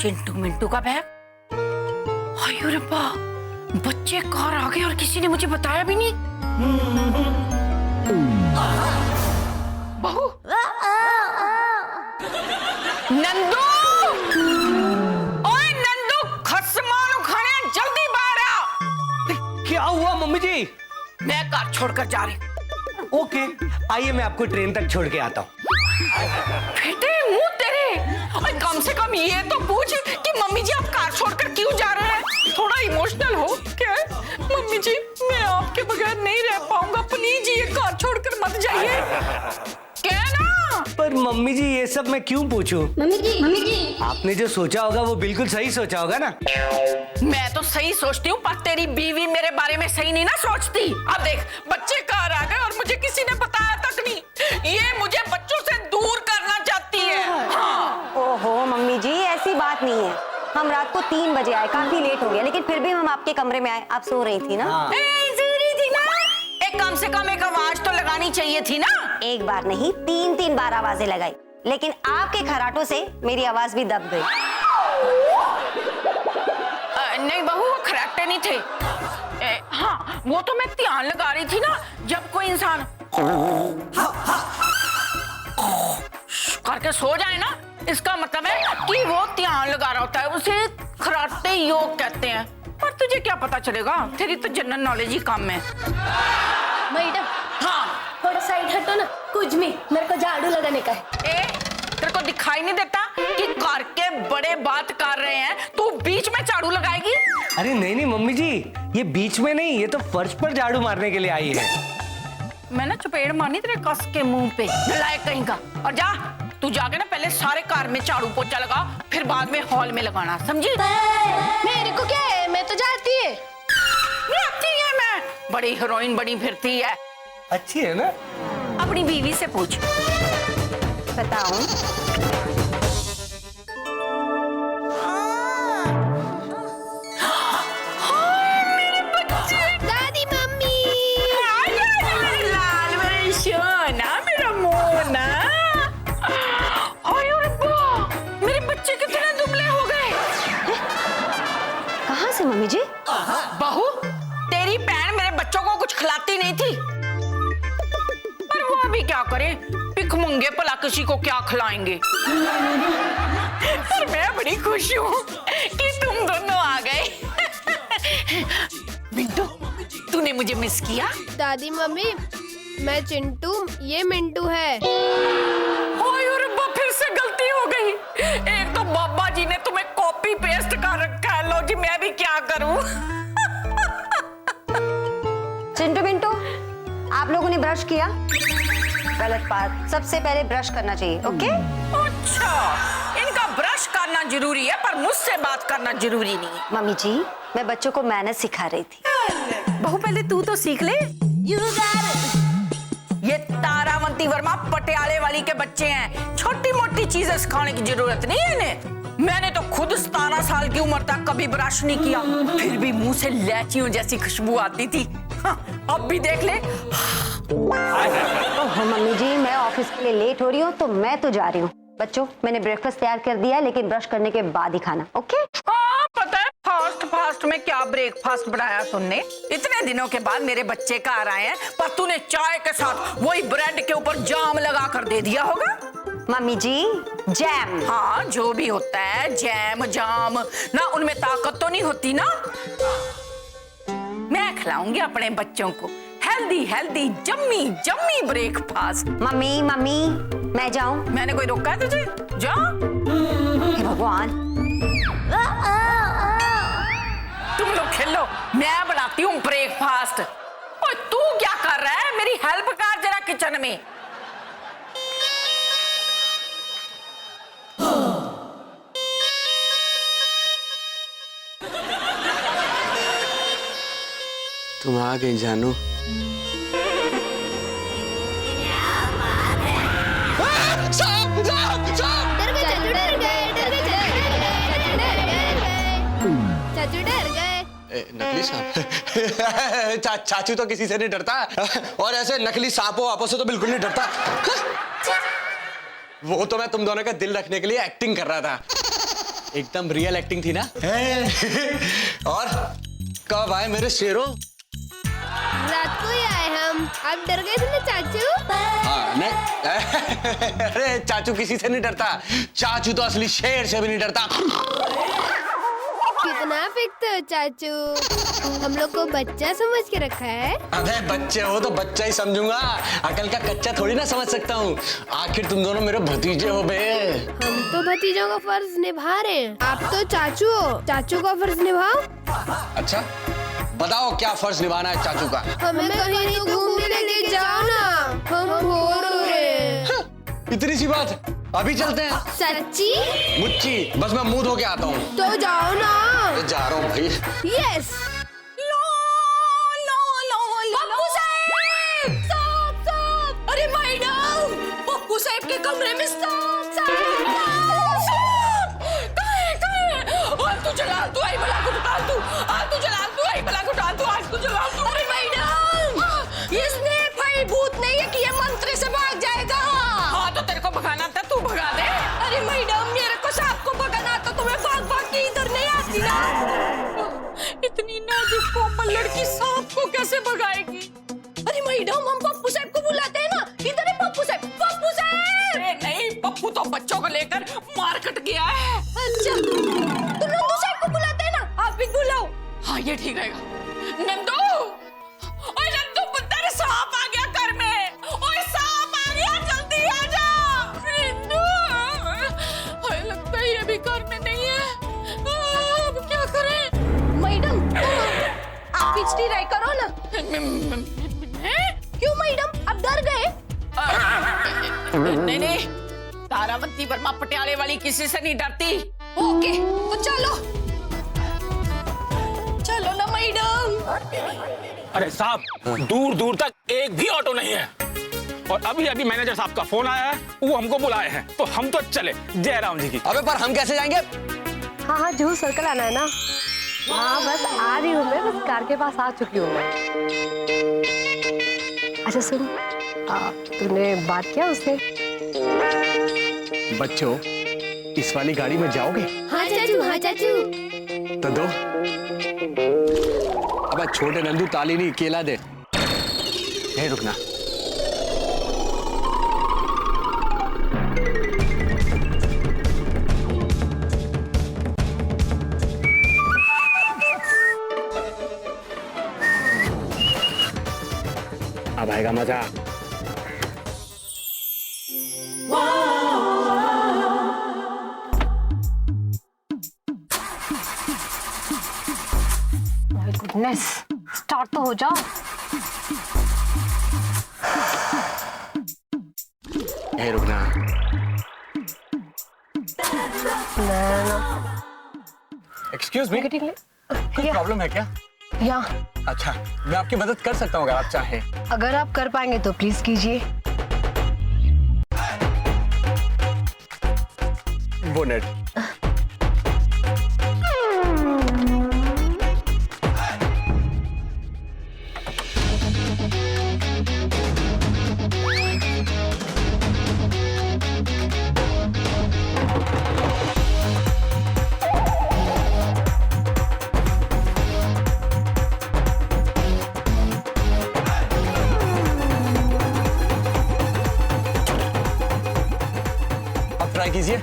चिंटू मिंटू का बैग। हाय रे बा, बच्चे कार आ गए और किसी ने मुझे बताया भी नहीं। बहू, नंदू, ओए नंदू, खसमान खड़े, जल्दी बाहर आ। क्या हुआ मम्मी जी? मैं कार छोड़कर जा रही हूँ। ओके, आइए मैं आपको ट्रेन तक छोड़ के आता हूँ। बेटे मुंह तेरे, और कम से कम ये तो पूछ कि मम्मी जी आप कार छोड़कर क्यों जा रहे हैं। थोड़ा इमोशनल हो क्या? मम्मी जी मैं आपके बगैर नहीं रह पाऊंगा, प्लीज ये कार छोड़कर मत जाइए। क्या ना? पर मम्मी जी ये सब मैं क्यों पूछूं? मम्मी जी आपने जो सोचा होगा वो बिल्कुल सही सोचा होगा ना। मैं तो सही सोचती हूँ, पर तेरी बीवी मेरे बारे में सही नहीं ना सोचती। अब देख, बच्चे कार आ गए और मुझे किसी ने बताया तक नहीं। ये मुझे बच्चों से दूर करना चाहती है। हाँ। ओहो मम्मी जी, ऐसी बात नहीं है। हम रात को 3 बजे आए, काफी लेट हो गया, लेकिन फिर भी हम आपके कमरे में आए। आप सो रही थी ना? हाँ। सो रही थी ना? कम से कम एक आवाज तो लगानी चाहिए थी ना। एक बार नहीं, 3 बार आवाजें लगाई, लेकिन आपके खराटों से मेरी आवाज भी दब गई। नहीं बहू, वो खराटे नहीं थे। हाँ, वो तो मैं ध्यान लगा रही थी ना, जब कोई इंसान करके सो जाए ना, इसका मतलब है कि वो ध्यान लगा रहा होता है। उसे खराटे योग कहते हैं। पर तुझे क्या पता चलेगा, तेरी तो जनरल नॉलेज ही कम है। मैडम, हाँ, थोड़ा साइड हटो ना, कुछ भी, मेरे को झाड़ू लगाने का है। तेरे को दिखाई नहीं देता कि कार के बड़े बात कर रहे हैं, तू बीच में झाड़ू लगाएगी? अरे नहीं मम्मी जी, ये बीच में नहीं, ये तो फर्श पर झाड़ू मारने के लिए आई है। मैं ना चपेड़ मारनी तेरे कस के मुंह पे, नलायक कहीं का। और जा, तू जाके ना पहले सारे कार में झाड़ू पोछा लगा, फिर बाद में हॉल में लगाना, समझी? मेरे को क्या है, मैं तो जाती है। मैं बड़ी हीरोइन बनी फिरती है। अच्छी है ना? अपनी बीवी से पूछ। बताऊं? दादी मम्मी, लाल मेरी सोना, मेरा मोना। मेरे बच्चे कितने दुबले हो गए। कहाँ से मम्मी जी? बहू, तेरी बहन मेरे बच्चों को कुछ खिलाती नहीं थी, पर वो अभी क्या करे, भिखमंगे भला किसी को क्या खिलाएंगे। पर मैं बड़ी खुश हूँ कि तुम दोनों आ गए। मिंटू, तूने मुझे मिस किया? दादी मम्मी, मैं चिंटू, ये मिंटू है। फिर से गलती हो गई। एक तो बाबा जी ने तुम्हें कॉपी पेस्ट कर रखा है, लो जी मैं भी क्या करूं। चिंटू मिंटू, आप लोगों ने ब्रश किया? गलत बात, सबसे पहले ब्रश करना चाहिए, ओके? अच्छा, इनका ब्रश करना जरूरी है, पर मुझसे बात करना जरूरी नहीं है। मम्मी जी, मैं बच्चों को मैनर्स सिखा रही थी। बहू पहले तू तो सीख ले। ये तारावंती वर्मा पटियाले वाली के बच्चे हैं, छोटी मोटी चीजें सिखाने की जरूरत नहीं है इन्हें। मैंने तो खुद 17 साल की उम्र तक कभी ब्रश नहीं किया, फिर भी मुंह से लैचियों जैसी खुशबू आती थी। हाँ, अब भी देख ले। ओह मम्मी जी, मैं ऑफिस के लिए लेट हो रही हूँ, तो मैं तो जा रही हूँ। बच्चों, मैंने ब्रेकफास्ट तैयार कर दिया है, लेकिन ब्रश करने के बाद ही खाना, ओके? हाँ, पता है फास्ट में क्या ब्रेकफास्ट बनाया तुमने। इतने दिनों के बाद मेरे बच्चे कार आए हैं, पर तूने चाय के साथ वही ब्रेड के ऊपर जाम लगा कर दे दिया होगा। मम्मी जी, जैम। हाँ, जो भी होता है, जैम जाम ना, उनमें ताकत तो नहीं होती ना। मैं खिलाऊंगी अपने बच्चों को हेल्दी जम्मी ब्रेकफास्ट। मम्मी, मैं जाऊं? मैंने कोई रोका है तुझे? जा। हे भगवान। तुम लोग खेलो, मैं बनाती हूँ ब्रेकफास्ट। और तू क्या कर रहा है? मेरी हेल्प कर जरा किचन में। तुम आ गई जानू। चाचू डर गए। नकली सांप। चाचू तो किसी से नहीं डरता, और ऐसे नकली सांपों आपस से तो बिल्कुल नहीं डरता। वो तो मैं तुम दोनों का दिल रखने के लिए एक्टिंग कर रहा था। एकदम रियल एक्टिंग थी ना? और कब आए मेरे शेरों? रात को ही आए हम। आप डर गए थे ना चाचू? हाँ, नहीं। अरे चाचू किसी से नहीं डरता। चाचू तो असली शेर से भी नहीं डरता। कितना फेंकते हो चाचू? हम लोग को बच्चा समझ के रखा है? अबे बच्चे हो तो बच्चा ही समझूंगा, अकल का कच्चा थोड़ी ना समझ सकता हूँ। आखिर तुम दोनों मेरे भतीजे हो बे। हम तो भतीजों का फर्ज निभा रहे हैं। आप तो चाचू हो, चाचू का फर्ज निभाओ। अच्छा, बताओ क्या फर्ज निभाना है चाचू का? हमें कहीं तो घूमने लेके जाओ ना, हम बोर हो रहे हैं। इतनी सी बात है, अभी चलते हैं। सच्ची? मुच्ची, बस मैं मुंह धो के आता हूँ। तो जाओ ना। जा रहा हूँ भाई। यस। पप्पू साहब! सांप, सांप! अरे मैडम, पप्पू साहब के कमरे में सांप, सांप! कहाँ है? और तू चला, तू आई बला को उठा तू, तू चला, तू आई बला को उठा तू, आज तू चला तू। अरे मैडम, ये स्नेक है, भूत नहीं है कि ये मंत्र से भाग जाएगा। हाँ तो तेरे को भगाना था, तू भगा दे। अरे मैडम, मेरे को सांप को भगाना तो तुम्हें भाग भाग के इधर नहीं आती ना। इतनी नाजुक कोमल लड़की सांप को कैसे भगाएगी? अरे मैडम, हम पप्पू साहब को बुलाते हैं ना। इधर है पप्पू साहब, पप्पू साहब! अरे नहीं, पप्पू तो बच्चों को लेकर मार्केट गया है। अच्छा, तो नंदू साहब को बुलाते हैं ना, आप भी बुलाओ। हाँ ये ठीक रहेगा। नंदू, ओए नंदू, तेरे सांप आ गया घर में। ओए सांप आ गया, जल्दी आ जा। नंदू, ओए लगता है ये भी घर में नहीं है। अब क्या करें? मैडम, आप पिछली राय करो ना। क्यों मैडम, आप डर गए? नहीं नहीं, तारावती वर्मा पटियाले वाली किसी से नहीं डरती। ओके, तो चलो चलो ना मैडम। अरे साहब, दूर दूर तक एक भी ऑटो नहीं है और अभी अभी मैनेजर साहब का फोन आया है, वो हमको बुलाए हैं तो हम तो चले। जय राम जी की। अबे पर हम कैसे जाएंगे? हाँ हाँ, जुहू सर्कल आना है ना। हाँ बस आ रही हूँ मैं, बस कार के पास आ चुकी हूँ मैं। अच्छा सुन, तूने बात किया उससे? बच्चों, इस वाली गाड़ी में जाओगे? हाँ चाचू, हाँ चाचू। तो दो। अबे छोटे नंदू, ताली नहीं, केला दे। नहीं रुकना। अब आएगा मजा। गुडनेस, स्टार्ट तो हो जाओ। नहीं रुकना। एक्सक्यूज मी, कोई प्रॉब्लम है क्या? या अच्छा, मैं आपकी मदद कर सकता हूँ अगर आप चाहें। अगर आप कर पाएंगे तो प्लीज कीजिए। बोनेट। ट्राई कीजिए।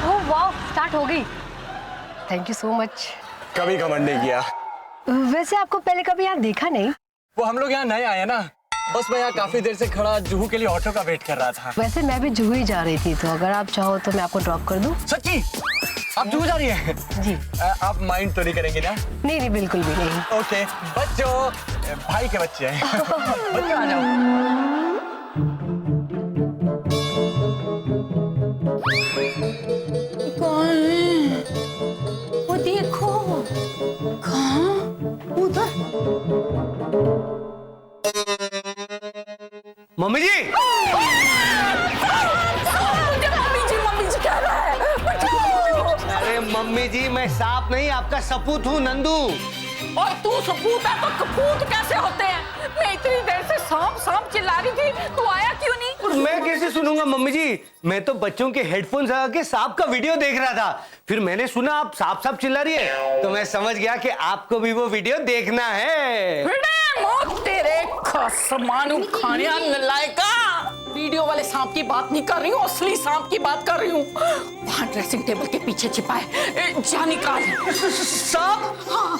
ओह वाह, स्टार्ट हो गई। Thank you so much. कभी घमंड नहीं किया। वैसे आपको पहले कभी यहाँ देखा नहीं? वो हम लोग यहाँ नए आए ना, बस मैं यहाँ काफी देर से खड़ा जुहू के लिए ऑटो का वेट कर रहा था। वैसे मैं भी जुहू ही जा रही थी, तो अगर आप चाहो तो मैं आपको ड्रॉप कर दूं। सच्ची? आप जुहू जा रही हैं? जी। आप माइंड तो नहीं करेंगे ना? नहीं नहीं, बिल्कुल भी नहीं। ओके बच्चों, भाई के बच्चे हैं। बच्चों आ जाओ। कौन है? वो देखो, कहाँ? उधर। मम्मी जी! मम्मी जी क्या रहा है? अरे मम्मी जी, मैं सांप नहीं, आपका सपूत हूँ नंदू। और तू सपूत है तो कपूत कैसे होते हैं? मैं इतनी देर से सांप सांप चिल्ला रही थी, तू आया क्यों नहीं? मैं कैसे सुनूंगा? करूंगा मम्मी जी। मैं तो बच्चों के हेडफोन्स लगा के सांप का वीडियो देख रहा था, फिर मैंने सुना आप सांप सांप चिल्ला रही है, तो मैं समझ गया कि आपको भी वो वीडियो देखना है। बेटे मौत तेरे खसमानू खाने नलायका। वीडियो वाले सांप की बात नहीं कर रही हूँ, असली सांप की बात कर रही हूँ। वहाँ ड्रेसिंग टेबल के पीछे छिपा है, जा निकाल। सांप? हाँ,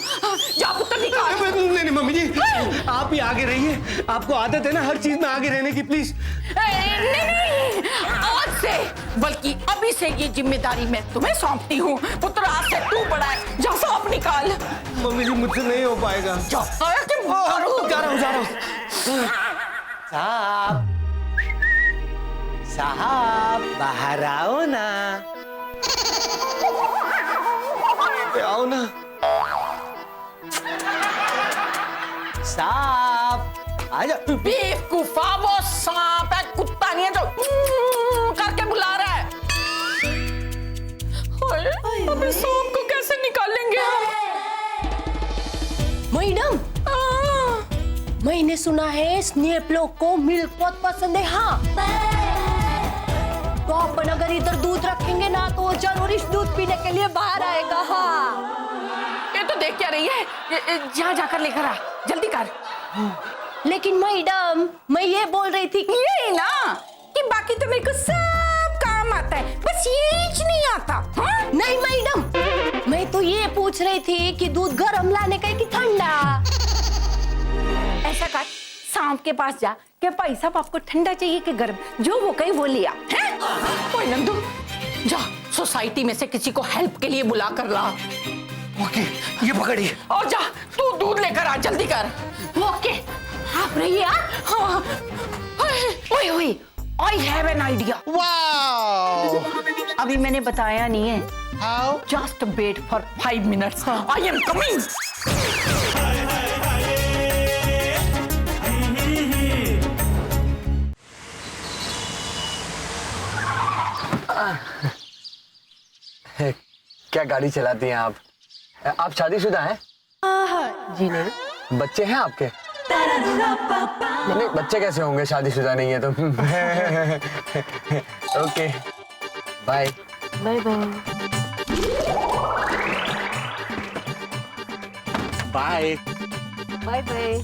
जा पुत्र निकाल। नहीं मम्मी जी, आप ही आगे रहिए, आपको आदत है ना हर चीज में आगे रहने की, प्लीज। नहीं, आज से बल्कि अभी से ये जिम्मेदारी मैं तुम्हें सौंपती हूँ। पुत्र आज से तू बड़ा है, जा सांप निकाल। मम्मी जी मुझसे नहीं हो पाएगा। जा जा रहा हूँ। साहब साहब बाहर आओ ना, आओ ना साहब, आ जाओ। बेवकूफा, वो सांप है, कुत्ता नहीं है जो करके बुला रहा है। अबे सांप को कैसे निकालेंगे मैडम, मैंने सुना है स्नेप लोग को मिल्क बहुत पसंद है। हाँ, तो अपन अगर इधर दूध रखेंगे ना तो जरूर इस दूध पीने के लिए बाहर आएगा। हाँ, ये तो देख क्या रही है, जा जाकर लेकर आ, जल्दी कर। लेकिन मैडम मैं ये बोल रही थी कि ये ना कि बाकी तो मेरे को सब काम आता है, बस ये नहीं आता। हाँ? नहीं मैडम, मैं तो ये पूछ रही थी कि दूध गर्म लाने का है कि ठंडा। ऐसा कर, सांप के पास जा कि भाई साहब आपको ठंडा चाहिए कि गर्म, जो वो कहीं वो लिया है। ओए नंदू, जा सोसाइटी में से किसी को हेल्प के लिए बुला कर ला। ओके, ये पकड़िए। और जा तू दूध लेकर आ, जल्दी कर। ओके, आप रहिए यार। हाँ, ओए ओए, I have an idea. Wow, अभी मैंने बताया नहीं है। How? Just wait for 5 minutes, I am coming. क्या गाड़ी चलाती हैं आप? आप शादीशुदा हैं? जी नहीं। बच्चे हैं आपके? नहीं, बच्चे कैसे होंगे, शादीशुदा नहीं है तो। Okay, bye bye bye. Bye bye bye.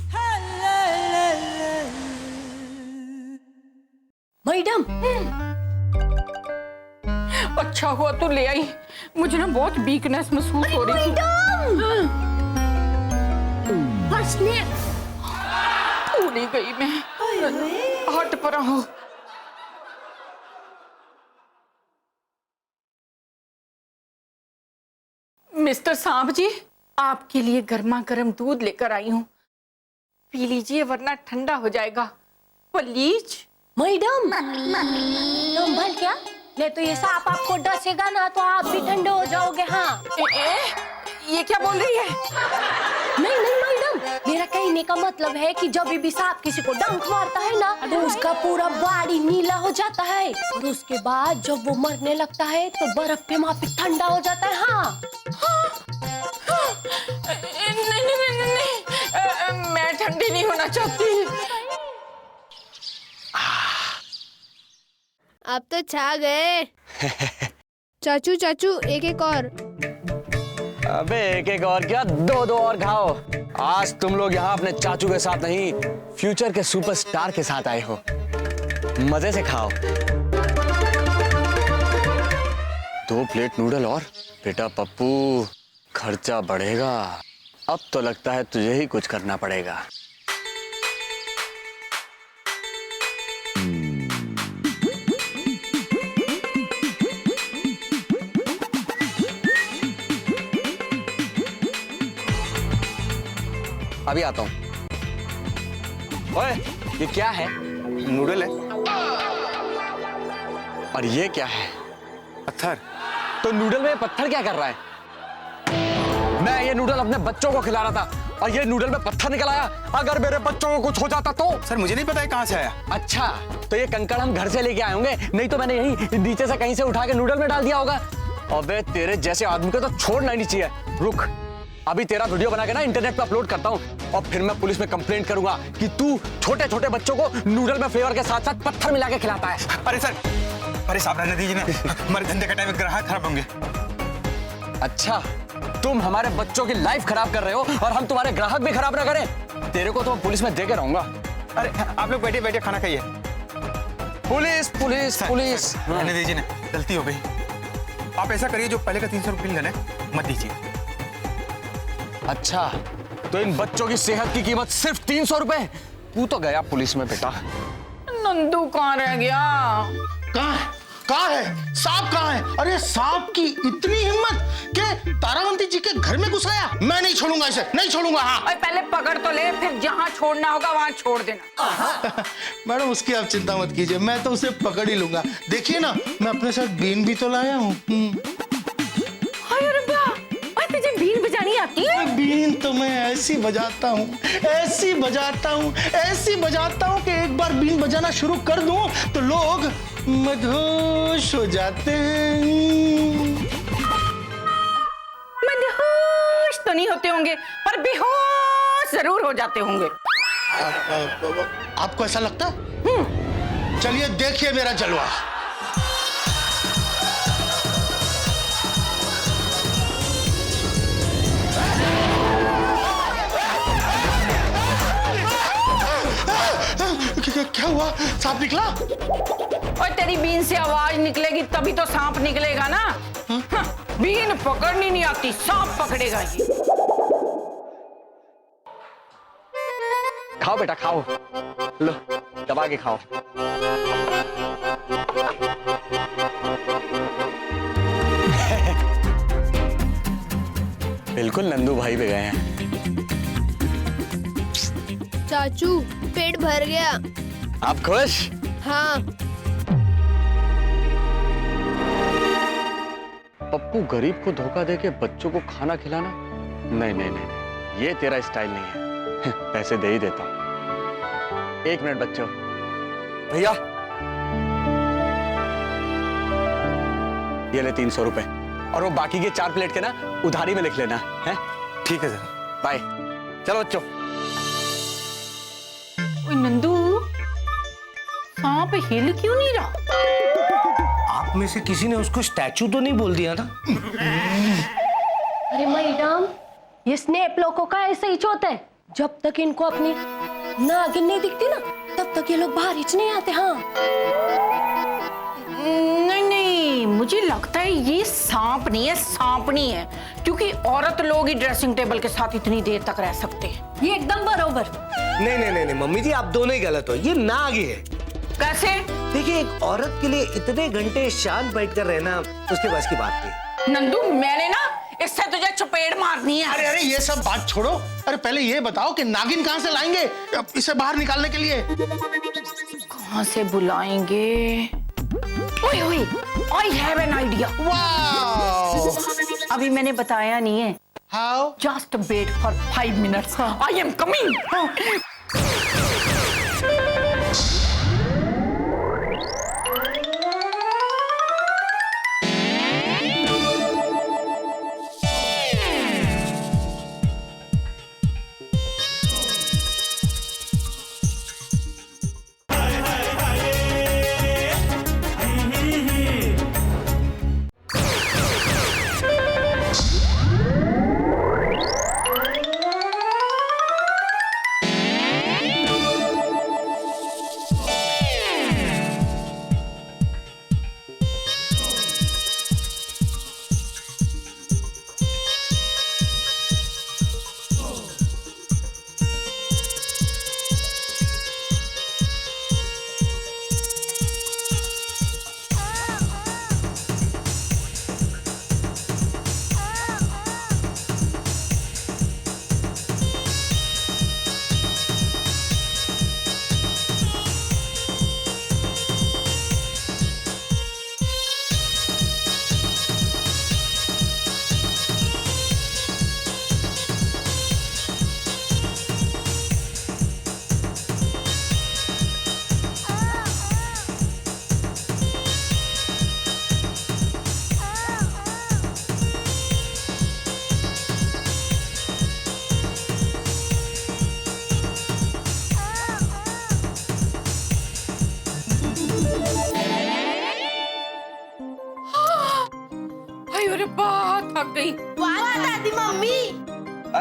Madam, अच्छा हुआ तू ले आई, मुझे ना बहुत वीकनेस महसूस हो रही थी। भूल ही गई मैं, हट पर हो। मिस्टर सांप जी, आपके लिए गर्मा गर्म दूध लेकर आई हूँ, पी लीजिए वरना ठंडा हो जाएगा, प्लीज। मैडम, संभल क्या? नहीं तो ये सांप आपको डसेगा ना तो आप भी ठंडे हो जाओगे। हाँ, ये क्या बोल रही है? नहीं नहीं मैडम, मेरा कहने का मतलब है कि जब भी सांप किसी को डंक मारता है ना तो उसका पूरा बॉडी नीला हो जाता है, और उसके बाद जब वो मरने लगता है तो बर्फ पे माफी ठंडा हो जाता है। हाँ, नहीं, मैं ठंडी नहीं होना चाहती। आप तो छा गए। चाचू चाचू, एक एक और। अबे एक एक और क्या, दो दो और खाओ। आज तुम लोग यहाँ अपने चाचू के साथ नहीं, फ्यूचर के सुपरस्टार के साथ आए हो, मजे से खाओ। 2 प्लेट नूडल और। बेटा पप्पू, खर्चा बढ़ेगा, अब तो लगता है तुझे ही कुछ करना पड़ेगा। अभी आता हूँ। ओए, ये क्या है? नूडल है। और ये क्या है? पत्थर। तो नूडल में पत्थर क्या कर रहा है? मैं ये नूडल अपने बच्चों को खिला रहा था और ये नूडल में पत्थर निकल आया। अगर मेरे बच्चों को कुछ हो जाता तो? सर मुझे नहीं पता है कहाँ से आया। अच्छा, तो ये कंकड़ हम घर से लेके आए होंगे, नहीं तो मैंने यही नीचे से कहीं से उठा के नूडल में डाल दिया होगा। अबे तेरे जैसे आदमी को तो छोड़ना ही नहीं चाहिए। रुक, अभी तेरा वीडियो बना के ना इंटरनेट पे अपलोड करता हूँ और फिर मैं पुलिस में कंप्लेंट करूंगा कि तू छोटे छोटे बच्चों को नूडल में फ्लेवर के साथ साथ पत्थर मिला के खिलाता है। अरे सर, अरे साहब रहने दीजिए ना, हमारे धंधे का टाइम ग्राहक खराब होंगे। अच्छा, तुम हमारे बच्चों की लाइफ खराब कर रहे हो और हम तुम्हारे ग्राहक भी खराब ना करें। तेरे को तो पुलिस में दे के रहूंगा। अरे आप लोग बैठे बैठे खाना खाइए। Police police police. रहने दीजिए ना, गलती हो गई। आप ऐसा करिए, जो पहले का 300 रुपये बिल है मत दीजिए। अच्छा, तो इन बच्चों की सेहत की कीमत सिर्फ 300 रुपए। तू तो गया पुलिस में बेटा। नंदू कहाँ रह गया? कहाँ है सांप? कहाँ है? अरे सांप की इतनी हिम्मत कि तारावंती जी के घर में घुस गया। मैं नहीं छोड़ूंगा इसे, नहीं छोड़ूंगा। हाँ अरे पहले पकड़ तो ले, फिर जहाँ छोड़ना होगा वहाँ छोड़ देना। मैडम, उसकी आप चिंता मत कीजिए, मैं तो उसे पकड़ ही लूंगा। देखिए ना, मैं अपने साथ बीन भी तो लाया हूँ। तुझे बीन बजानी आती है? बीन तो मैं ऐसी बजाता हूँ, ऐसी बजाता हूँ, ऐसी बजाता हूँ कि एक बार बीन बजाना शुरू कर दूं तो लोग मदहोश हो जाते हैं। मदहोश तो नहीं होते होंगे, पर बेहोश जरूर हो जाते होंगे। आपको ऐसा लगता है? चलिए देखिए मेरा जलवा। क्या हुआ? सांप निकला? और तेरी बीन से आवाज निकलेगी तभी तो सांप निकलेगा ना। हाँ, बीन पकड़नी नहीं आती, सांप पकड़ेगा ये। खाओ बेटा खाओ, लो दबा के खाओ। बिल्कुल नंदू भाई पे गए हैं। चाचू, पेट भर गया। आप खुश? हाँ। पप्पू गरीब को धोखा देके बच्चों को खाना खिलाना? नहीं नहीं नहीं, ये तेरा स्टाइल नहीं है। पैसे दे ही देता हूं। 1 मिनट बच्चों। भैया ये ले 300 रुपए, और वो बाकी के 4 प्लेट के ना उधारी में लिख लेना है। ठीक है सर। बाय। चलो बच्चों। ओए नंदू, सांप हिल क्यों नहीं रहा? आप में से किसी ने उसको स्टैचू तो नहीं बोल दिया था? अरे मैडम, ये स्नेप लोगों का ऐसे ही होता है। जब तक इनको अपनी नागिन नहीं दिखती ना, तब तक ये लोग बाहर ही नहीं आते। हाँ नहीं नहीं, मुझे लगता है ये सांप नहीं है, सांपनी है, क्योंकि औरत लोग ही ड्रेसिंग टेबल के साथ इतनी देर तक रह सकते हैं। ये एकदम बरोबर। नहीं नहीं नहीं नहीं मम्मी जी, आप दोनों ही गलत हो। ये नाग है। कैसे? देखिए, एक औरत के लिए इतने घंटे शांत बैठकर रहना उसके बस की बात नहीं। नंदू, मैंने ना इससे तुझे चपेट मारनी है। अरे अरे, ये सब बात छोड़ो। अरे पहले ये बताओ कि नागिन कहाँ से लाएंगे इसे बाहर निकालने के लिए? कहाँ से बुलाएंगे? ओए ओए, I have an idea। Wow! अभी मैंने बताया नहीं है। How? Just wait for 5 minutes। I am coming।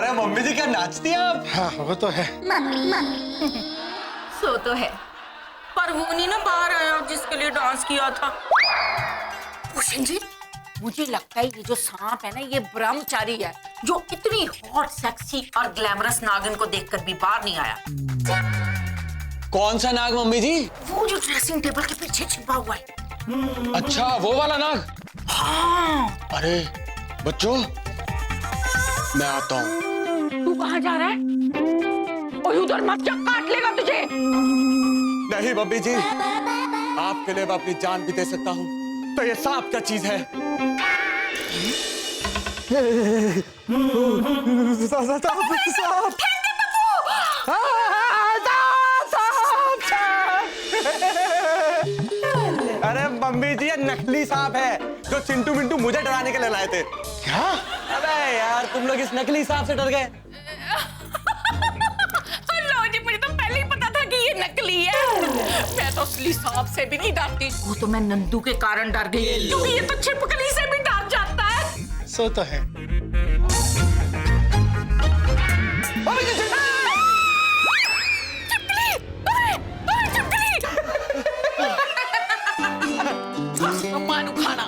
अरे मम्मी जी क्या नाचती हैं आप? हाँ वो तो है। सो तो है, पर वो नहीं ना बाहर आया जिसके लिए डांस किया था। भूषण जी, मुझे लगता है ये जो सांप है ना, ये ब्रह्मचारी है जो इतनी हॉट, सेक्सी और ग्लैमरस नागिन को देखकर भी बाहर नहीं आया। कौन सा नाग मम्मी जी? वो जो ड्रेसिंग टेबल के पीछे छिपा हुआ है। अच्छा वो वाला नाग? हाँ। अरे बच्चों, मैं आता हूँ। तू कहाँ जा रहा है? और उधर मत जा, काट लेगा तुझे। नहीं मम्मी जी, आपके लिए मैं अपनी जान भी दे सकता हूँ, तो ये सांप क्या चीज है? अरे मम्मी जी, ये नकली सांप है जो चिंटू मिंटू मुझे डराने के लिए लाए थे। क्या? अबे यार, तुम लोग इस नकली सांप से डर गए। जी, मुझे तो पहले ही पता था कि ये नकली है। मैं तो असली सांप से भी नहीं डरती। वो तो मैं नंदू के कारण डर गई, क्योंकि ये तो छिपकली से भी डर जाता है। सो तो है। मानू खाना।